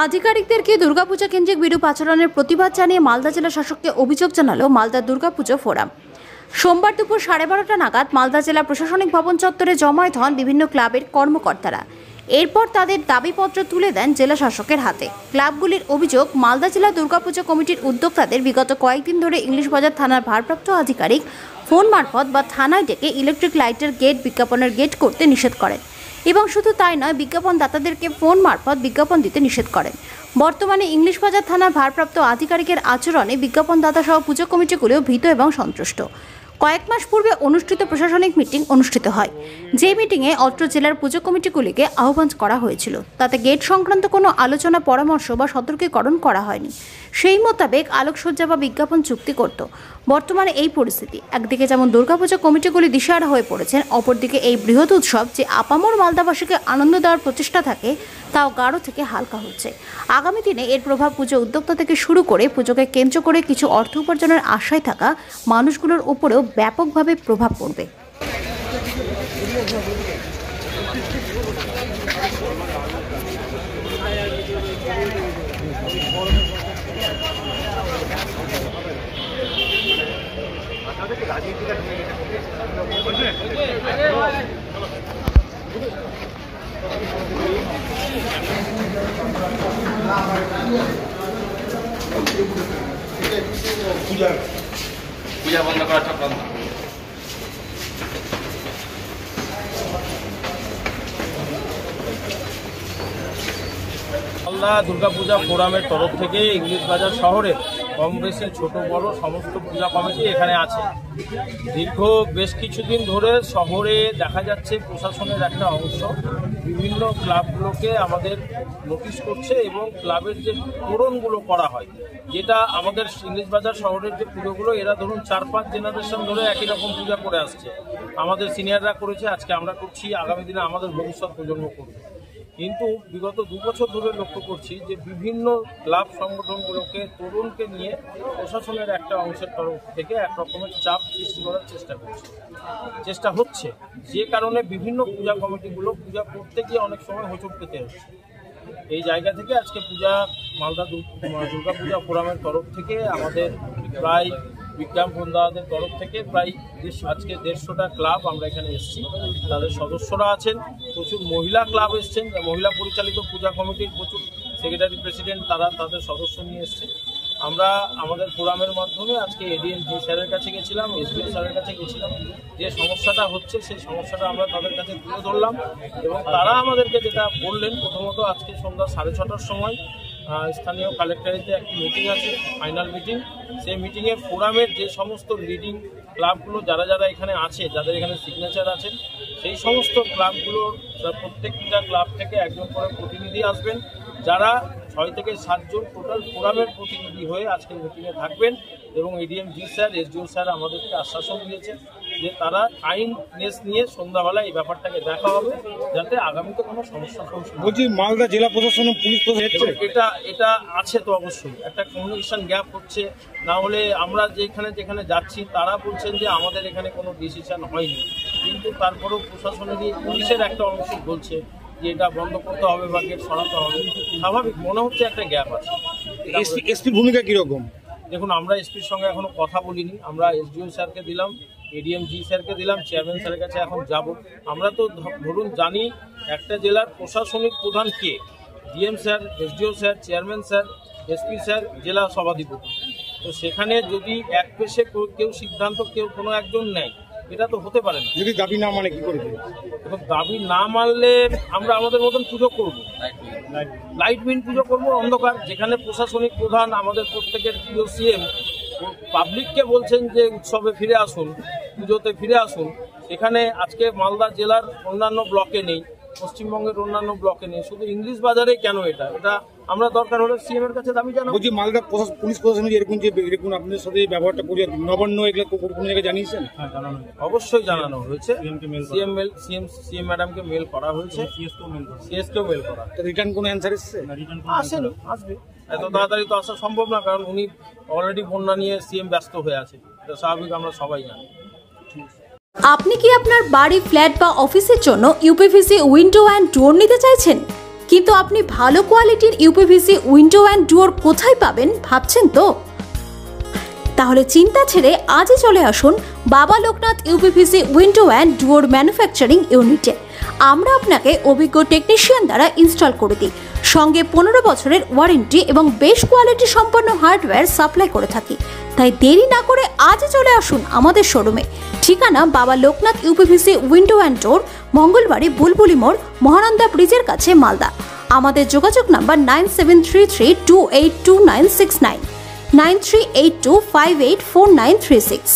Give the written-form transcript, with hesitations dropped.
আধিকারিকদেরকে দুর্গাপূজা কেন্দ্রিক বিরূপ আচরণের প্রতিবাদ জানিয়ে মালদা জেলা শাসককে অভিযোগ জানালো মালদা দুর্গাপুজো ফোরাম। সোমবার দুপুর 12:30 নাগাদ মালদা জেলা প্রশাসনিক ভবন চত্বরে জমায়েত হন বিভিন্ন ক্লাবের কর্মকর্তারা। এরপর তাদের দাবিপত্র তুলে দেন জেলা শাসকের হাতে। ক্লাবগুলির অভিযোগ, মালদা জেলা দুর্গাপুজো কমিটির উদ্যোক্তাদের বিগত কয়েকদিন ধরে ইংলিশ বাজার থানার ভারপ্রাপ্ত আধিকারিক ফোন মারফত বা থানায় ডেকে ইলেকট্রিক লাইটের গেট, বিজ্ঞাপনের গেট করতে নিষেধ করেন এবং শুধু তাই নয়, বিজ্ঞাপনদাতাদেরকে ফোন মারফত বিজ্ঞাপন দিতে নিষেধ করেন। বর্তমানে ইংলিশ বাজার থানার ভারপ্রাপ্ত আধিকারিকের আচরণে বিজ্ঞাপনদাতা সহ পুজো কমিটিগুলিও ভীত এবং সন্তুষ্ট। কয়েক মাস পূর্বে অনুষ্ঠিত প্রশাসনিক মিটিং অনুষ্ঠিত হয়, যে মিটিংয়ে অত্র জেলার পুজো কমিটিগুলিকে আহ্বান করা হয়েছিল। তাতে গেট সংক্রান্ত কোনো আলোচনা, পরামর্শ বা সতর্কীকরণ করা হয়নি। সেই মোতাবেক আলোকসজ্জা বা বিজ্ঞাপন চুক্তি করত। বর্তমানে এই পরিস্থিতি, একদিকে যেমন দুর্গাপুজো কমিটিগুলি দিশেহারা হয়ে পড়েছেন, অপরদিকে এই বৃহৎ উৎসব যে আপামর মালদাবাসীকে আনন্দ দেওয়ার প্রচেষ্টা থাকে, তাও গাঢ় থেকে হালকা হচ্ছে। আগামী দিনে এর প্রভাব পুজো উদ্যোক্তা থেকে শুরু করে পুজোকে কেন্দ্র করে কিছু অর্থ উপার্জনের আশায় থাকা মানুষগুলোর উপরেও ব্যাপকভাবে প্রভাব পড়বে। পূজা বন্ধ করা চক্রান্ত। মালদা দুর্গাপূজা ফোরামের তরফ থেকে ইংলিশ বাজার শহরে কম বেশি ছোট বড় সমস্ত পূজা কমিটি এখানে আছে। দীর্ঘ বেশ কিছুদিন ধরে শহরে দেখা যাচ্ছে প্রশাসনের একটা অংশ বিভিন্ন ক্লাবগুলোকে আমাদের নোটিশ করছে এবং ক্লাবের যে তোরণগুলো করা হয়, যেটা আমাদের ইংলিশ বাজার শহরের যে পুজোগুলো, এরা ধরুন 4-5 জেনারেশন ধরে একই রকম পূজা করে আসছে। আমাদের সিনিয়ররা করেছে, আজকে আমরা করছি, আগামী দিনে আমাদের ভবিষ্যৎ প্রজন্ম করবে। কিন্তু বিগত 2 বছর ধরে লক্ষ্য করছি যে বিভিন্ন ক্লাব সংগঠনগুলোকে, তরুণকে নিয়ে প্রশাসনের একটা অংশের তরফ থেকে এক রকমের চাপ সৃষ্টি করার চেষ্টা হচ্ছে, যে কারণে বিভিন্ন পূজা কমিটিগুলো পূজা করতে গিয়ে অনেক সময় হোঁচট পেতে হচ্ছে। এই জায়গা থেকে আজকে মালদা দুর্গাপূজা ফোরামের তরফ থেকে আমাদের প্রায় বিজ্ঞাপনদাতাদের তরফ থেকে প্রায় আজকে 150টা ক্লাব আমরা এখানে এসেছি। তাদের সদস্যরা আছেন, প্রচুর মহিলা ক্লাব এসছেন, মহিলা পরিচালিত পূজা কমিটির প্রচুর সেক্রেটারি, প্রেসিডেন্ট, তারা তাদের সদস্য নিয়ে এসছে। আমরা আমাদের ফোরামের মাধ্যমে আজকে এডিএম জি স্যারের কাছে গেছিলাম, এসডিও স্যারের কাছে গেছিলাম। যে সমস্যাটা হচ্ছে সেই সমস্যাটা আমরা তাদের কাছে তুলে ধরলাম এবং তারা আমাদেরকে যেটা বললেন, প্রথমত আজকে সন্ধ্যা 6:30টার সময় স্থানীয় কালেক্টরেটে একটি মিটিং আছে, ফাইনাল মিটিং। সেই মিটিংয়ে ফোরামের যে সমস্ত লিডিং ক্লাবগুলো যারা যারা এখানে আছে, যাদের এখানে সিগনেচার আছে, সেই সমস্ত ক্লাবগুলোর প্রত্যেকটা ক্লাব থেকে একজন করে প্রতিনিধি আসবেন, যারা 6 থেকে 7 জন টোটাল ফোরামের প্রতিনিধি হয়ে আজকের মিটিংয়ে থাকবেন। এবং এডিএম জি স্যার, এসডিও স্যার আমাদেরকে আশ্বাসন দিয়েছেন যে তারা কাইন্ডনেস নিয়ে সন্ধ্যাবেলায় এই ব্যাপারটাকে দেখা হবে, যাতে আগামীতে কোনো সমস্যা বলছি মালদা জেলা প্রশাসন, পুলিশ প্রশাসন এটা আছে তো অবশ্যই একটা কমিউনিকেশন গ্যাপ হচ্ছে। না হলে আমরা যেখানে যাচ্ছি তারা বলছেন যে আমাদের এখানে কোনো ডিসিশন হয়নি, কিন্তু তারপরেও প্রশাসনেরই পুলিশের একটা অংশ বলছে যে এটা বন্ধ করতে হবে বা গেট সরাতে হবে। স্বাভাবিক মনে হচ্ছে একটা গ্যাপ আছে। এসপির ভূমিকা কিরকম? দেখুন, আমরা এসপির সঙ্গে এখনো কথা বলিনি। আমরা এসডিও স্যারকে দিলাম, এডিএম জি স্যারকে দিলাম, চেয়ারম্যান স্যারের কাছে এখন যাব। আমরা তো ধরুন জানি একটা জেলার প্রশাসনিক প্রধান কে, DM sir, SDO sir, chairman sir, SP sir, জেলা সভাধিপতি। তো সেখানে যদি এক পেশে কেউ সিদ্ধান্ত কোনো একজন নেয়, এটা তো হতে পারে না। যদি দাবি না মানে কি করবে? এখন দাবি না মানলে আমরা আমাদের মতন পুজো করবো, লাইট মিন পুজো করবো অন্ধকার। যেখানে প্রশাসনিক প্রধান আমাদের প্রত্যেকের প্রিয় সিএম পাবলিককে বলছেন যে উৎসবে ফিরে আসুন, পুজোতে ফিরে আসুন, সেখানে আজকে মালদা জেলার অন্যান্য ব্লকে নেই, পশ্চিমবঙ্গের অন্যান্য ব্লকে নেই, শুধু ইংলিশ বাজারে কেন? এটা আমরা দরকার হলে সিএম এর কাছে দাবি জানাবো। বলছি মালদা পুলিশ প্রশাসন এরকম আপনাদের সাথে ব্যবহারটা করে নবান্ন এগুলো কোন জায়গায় জানিয়েছেন? হ্যাঁ, অবশ্যই জানানো হয়েছে। সিএম ম্যাডামকে মেল করা হয়েছে, সিএসকেও মেল করা। রিটার্ন কোনো অ্যান্সার এসছে? আসবে, এত তাড়াতাড়ি তো আসা সম্ভব না, কারণ উনি অলরেডি বন্যা নিয়ে সিএম ব্যস্ত হয়ে আছে, এটা স্বাভাবিক, আমরা সবাই জানি। আপনি কি আপনার বাড়ি, ফ্ল্যাট বা অফিসের জন্য ইউপিভিসি উইন্ডো অ্যান্ড ডোর নিতে চাইছেন? কিন্তু আপনি ভালো কোয়ালিটির ইউপিভিসি উইন্ডো অ্যান্ড ডোর কোথায় পাবেন ভাবছেন তো? তাহলে চিন্তা ছেড়ে আজই চলে আসুন বাবা Loknath uPVC window and door manufacturing ইউনিটে। আমরা আপনাকে অভিজ্ঞ টেকনিশিয়ান দ্বারা ইনস্টল করে দিই, সঙ্গে 15 বছরের ওয়ারেন্টি এবং বেশ কোয়ালিটি সম্পন্ন হার্ডওয়্যার সাপ্লাই করে থাকি। তাই দেরি না করে আজই চলে আসুন আমাদের শোরুমে। ঠিকানা বাবা Loknath uPVC window and door, Mangalbari বুলবুলি মোড়, মহানন্দা ব্রিজের কাছে, মালদা। আমাদের যোগাযোগ নাম্বার 9733282969, 9382584936।